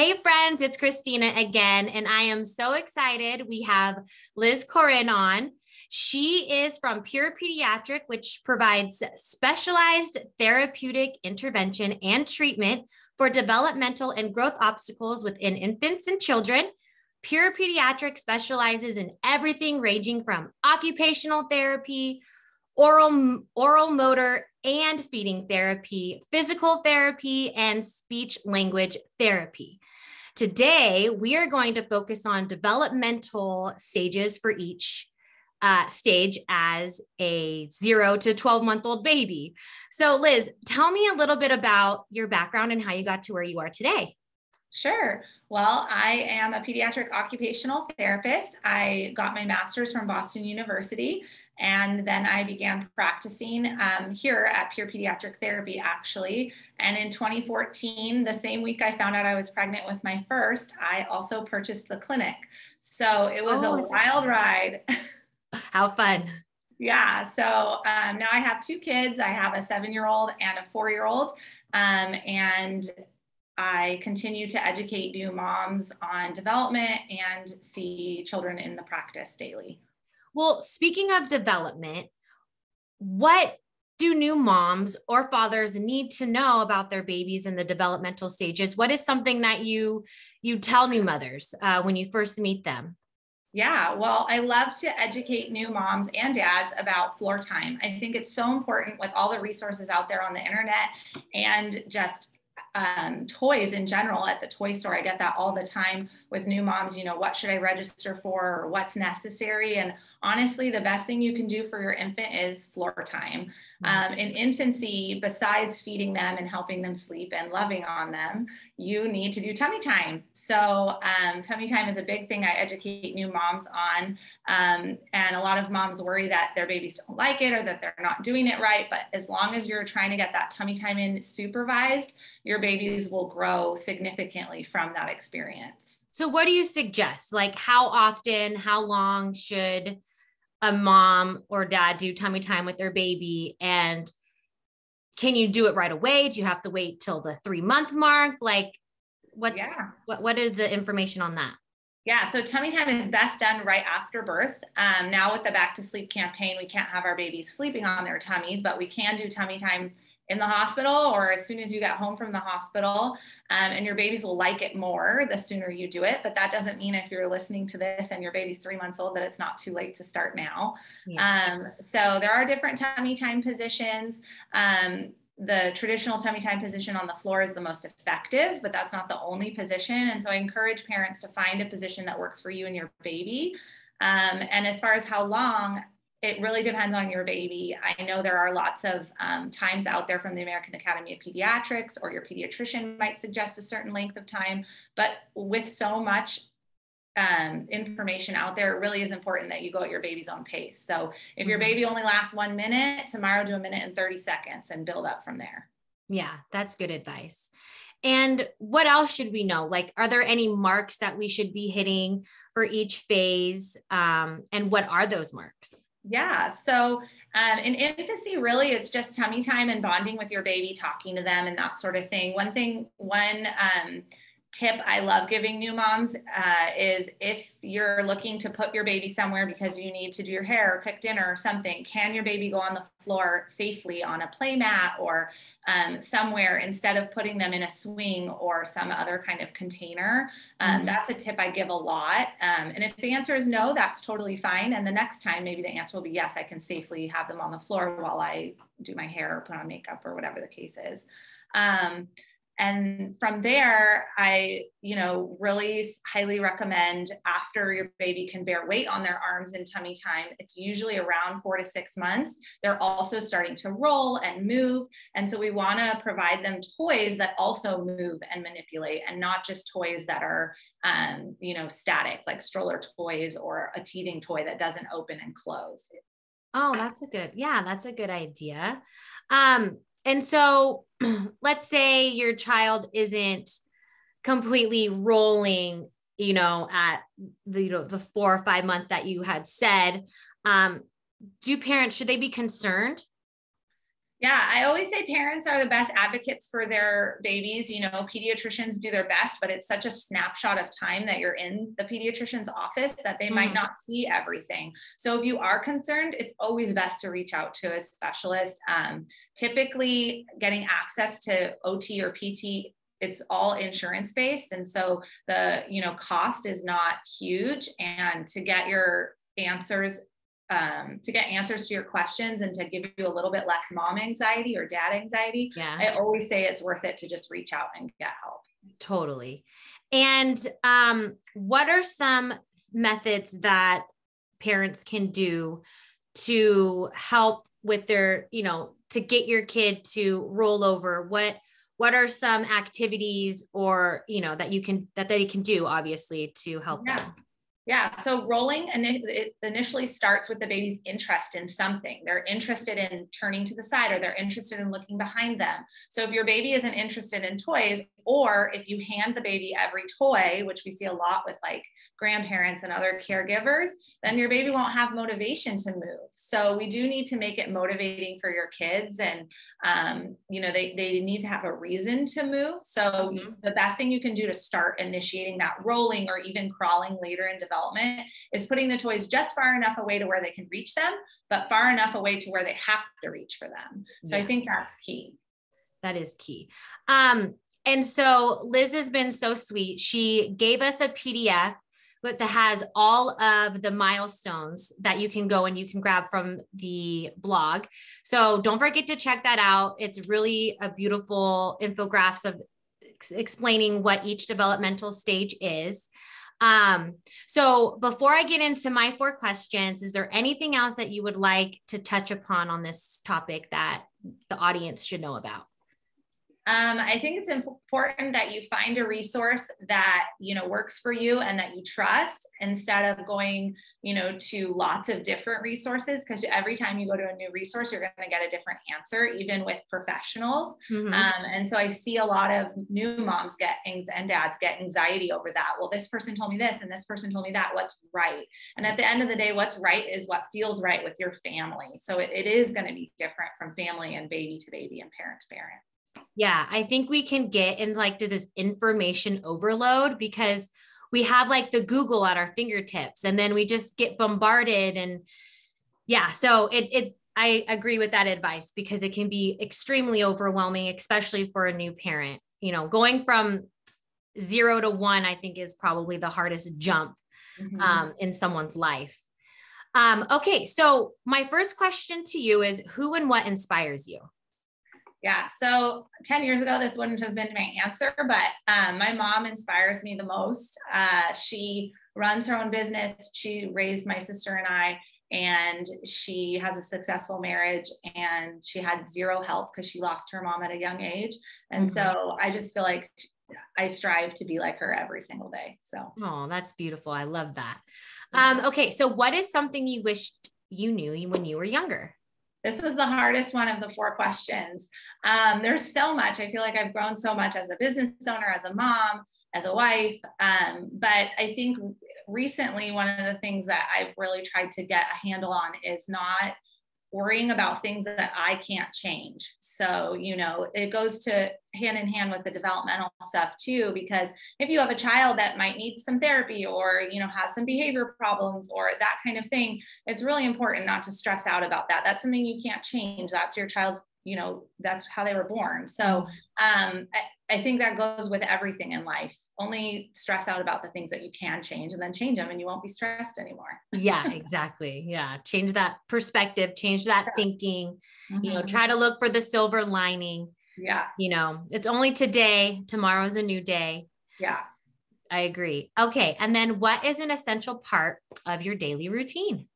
Hey friends, it's Christina again, and I am so excited. We have Liz Koren on. She is from Pure Pediatric, which provides specialized therapeutic intervention and treatment for developmental and growth obstacles within infants and children. Pure Pediatric specializes in everything ranging from occupational therapy, oral motor and feeding therapy, physical therapy, and speech language therapy. Today, we are going to focus on developmental stages for each stage as a 0 to 12-month-old baby. So Liz, tell me a little bit about your background and how you got to where you are today. Sure. Well, I am a pediatric occupational therapist. I got my master's from Boston University, and then I began practicing here at Pure Pediatric Therapy, actually. And in 2014, the same week I found out I was pregnant with my first, I also purchased the clinic. So it was a wild ride. How fun. Yeah. So now I have two kids. I have a 7-year-old and a 4-year-old. And I continue to educate new moms on development and see children in the practice daily. Well, speaking of development, what do new moms or fathers need to know about their babies in the developmental stages? What is something that you tell new mothers when you first meet them? Yeah, well, I love to educate new moms and dads about floor time. I think it's so important with all the resources out there on the internet and just toys in general at the toy store. I get that all the time with new moms, what should I register for or what's necessary? And honestly, the best thing you can do for your infant is floor time. In infancy, besides feeding them and helping them sleep and loving on them, you need to do tummy time. So tummy time is a big thing I educate new moms on. And a lot of moms worry that their babies don't like it or that they're not doing it right. But as long as you're trying to get that tummy time in supervised, your babies will grow significantly from that experience. So what do you suggest? Like how often, how long should a mom or dad do tummy time with their baby? And can you do it right away? Do you have to wait till the 3-month mark? Like what is the information on that? Yeah, so tummy time is best done right after birth. Now with the Back to Sleep campaign, we can't have our babies sleeping on their tummies, but we can do tummy time in the hospital or as soon as you get home from the hospital, and your babies will like it more the sooner you do it. But that doesn't mean if you're listening to this and your baby's 3 months old that it's not too late to start now. Yeah. So there are different tummy time positions. The traditional tummy time position on the floor is the most effective, but that's not the only position. And so I encourage parents to find a position that works for you and your baby. And as far as how long, it really depends on your baby. I know there are lots of times out there from the American Academy of Pediatrics, or your pediatrician might suggest a certain length of time, but with so much information out there, it really is important that you go at your baby's own pace. So if your baby only lasts 1 minute, tomorrow do 1 minute and 30 seconds and build up from there. Yeah, that's good advice. And what else should we know? Like, are there any marks that we should be hitting for each phase? And what are those marks? Yeah. So in infancy, really, it's just tummy time and bonding with your baby, talking to them and that sort of thing. One tip I love giving new moms is if you're looking to put your baby somewhere because you need to do your hair or cook dinner or something, can your baby go on the floor safely on a play mat or somewhere instead of putting them in a swing or some other kind of container? That's a tip I give a lot. And if the answer is no, that's totally fine. And the next time, maybe the answer will be yes, I can safely have them on the floor while I do my hair or put on makeup or whatever the case is. And from there, I, really highly recommend after your baby can bear weight on their arms in tummy time, it's usually around 4 to 6 months. They're also starting to roll and move. And so we want to provide them toys that also move and manipulate, and not just toys that are, static, like stroller toys or a teething toy that doesn't open and close. Oh, that's a good idea. And so let's say your child isn't completely rolling, at the 4 or 5 month that you had said. Should they be concerned? Yeah, I always say parents are the best advocates for their babies. You know, pediatricians do their best, but it's such a snapshot of time that you're in the pediatrician's office that they might not see everything. So if you are concerned, it's always best to reach out to a specialist. Typically, getting access to OT or PT, it's all insurance based. And so the, cost is not huge. And to get your answers to your questions and to give you a little bit less mom anxiety or dad anxiety, I always say it's worth it to just reach out and get help. Totally. And what are some methods that parents can do to help with their, to get your kid to roll over? What are some activities or, that they can do, obviously, to help them? Yeah. So rolling, and it initially starts with the baby's interest in something. They're interested in turning to the side, or they're interested in looking behind them. So if your baby isn't interested in toys, or if you hand the baby every toy, which we see a lot with like grandparents and other caregivers, then your baby won't have motivation to move. So we do need to make it motivating for your kids. And, they need to have a reason to move. So the best thing you can do to start initiating that rolling or even crawling later in development is putting the toys just far enough away to where they can reach them, but far enough away to where they have to reach for them. So I think that's key. That is key. And so Liz has been so sweet. She gave us a PDF that has all of the milestones that you can go and you can grab from the blog. So don't forget to check that out. It's really a beautiful infographics of explaining what each developmental stage is. So before I get into my 4 questions, is there anything else that you would like to touch upon on this topic that the audience should know about? I think it's important that you find a resource that, works for you and that you trust, instead of going, to lots of different resources, because every time you go to a new resource, you're going to get a different answer, even with professionals. And so I see a lot of new moms and dads get anxiety over that. Well, this person told me this and this person told me that. What's right? And at the end of the day, what's right is what feels right with your family. So it is going to be different from family and baby to baby and parent to parent. Yeah, I think we can get into this information overload because we have like the Google at our fingertips and then we just get bombarded. And so I agree with that advice because it can be extremely overwhelming, especially for a new parent. Going from 0 to 1, I think is probably the hardest jump in someone's life. Okay, so my first question to you is, who and what inspires you? Yeah. So 10 years ago, this wouldn't have been my answer, but my mom inspires me the most. She runs her own business. She raised my sister and I, and she has a successful marriage, and she had 0 help because she lost her mom at a young age. And so I just feel like I strive to be like her every single day. So. Oh, that's beautiful. I love that. Okay. So what is something you wished you knew when you were younger? This was the hardest one of the 4 questions. There's so much. I feel like I've grown so much as a business owner, as a mom, as a wife. But I think recently, one of the things that I've really tried to get a handle on is not worrying about things that I can't change. So, it goes to hand in hand with the developmental stuff too, because if you have a child that might need some therapy or, has some behavior problems or that kind of thing, it's really important not to stress out about that. That's something you can't change. That's your child's, that's how they were born. So I think that goes with everything in life. Only stress out about the things that you can change, and then change them and you won't be stressed anymore. Yeah, exactly. Yeah. Change that perspective, change that thinking, try to look for the silver lining. Yeah. It's only today. Tomorrow's a new day. Yeah. I agree. Okay. And then what is an essential part of your daily routine?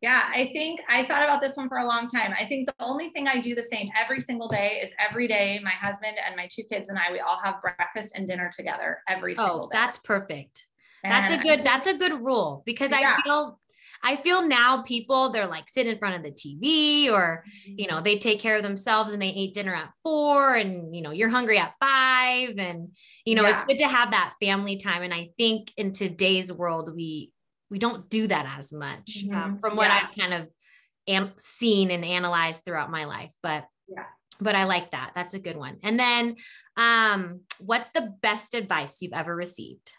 Yeah, I think I thought about this one for a long time. I think the only thing I do the same every single day is every day, my husband and my 2 kids and I, we all have breakfast and dinner together every single day. That's perfect. That's a good rule, because I feel now people, they're like sit in front of the TV or, they take care of themselves and they ate dinner at 4 and, you're hungry at 5 and, it's good to have that family time. And I think in today's world, we don't do that as much from what I've kind of seen and analyzed throughout my life. But Yeah. But I like that. That's a good one. And then what's the best advice you've ever received?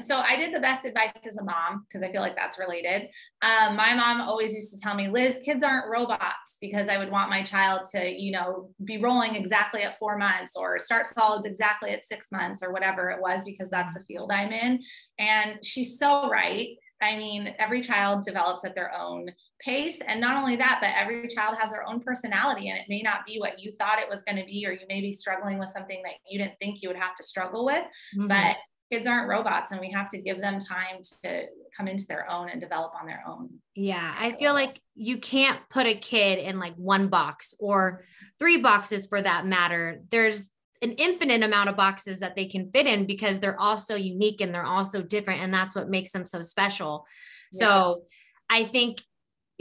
So I did the best advice as a mom, because I feel like that's related. My mom always used to tell me, Liz, kids aren't robots, because I would want my child to, you know, be rolling exactly at 4 months or start solids exactly at 6 months or whatever it was, because that's the field I'm in. And she's so right. I mean, every child develops at their own pace. And not only that, but every child has their own personality, and it may not be what you thought it was going to be, or you may be struggling with something that you didn't think you would have to struggle with. Mm-hmm. But kids aren't robots, and we have to give them time to come into their own and develop on their own. Yeah. I feel like you can't put a kid in like one box or 3 boxes for that matter. There's an infinite amount of boxes that they can fit in, because they're all so unique and they're all so different. And that's what makes them so special. Yeah. So I think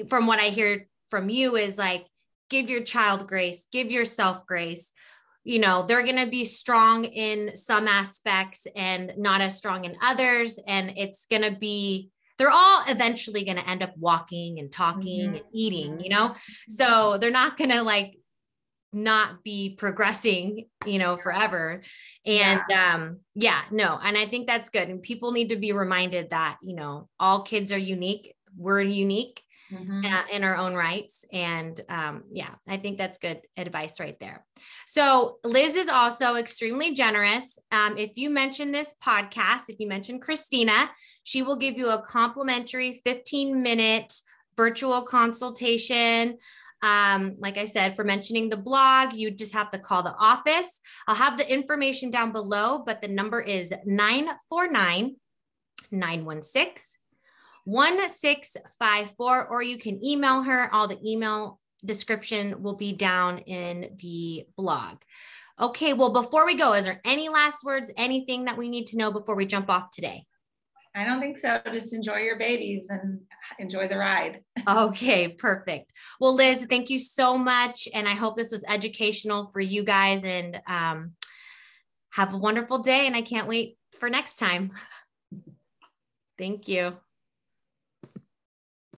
from what I hear from you is like, give your child grace, give yourself grace. You know, they're going to be strong in some aspects and not as strong in others. And it's going to be, they're all eventually going to end up walking and talking and eating, you know? So they're not going to like not be progressing, you know, forever. And no. And I think that's good. And people need to be reminded that, you know, all kids are unique. We're unique. In our own rights. And I think that's good advice right there. So Liz is also extremely generous. If you mention this podcast, if you mention Christina, she will give you a complimentary 15-minute virtual consultation. Like I said, for mentioning the blog, you just have to call the office. I'll have the information down below, but the number is 949-916-1654, or you can email her. All the email description will be down in the blog. Okay, well, before we go, is there any last words, anything that we need to know before we jump off today? I don't think so. Just enjoy your babies and enjoy the ride. Okay, perfect. Well, Liz, thank you so much. And I hope this was educational for you guys, and have a wonderful day. And I can't wait for next time. Thank you.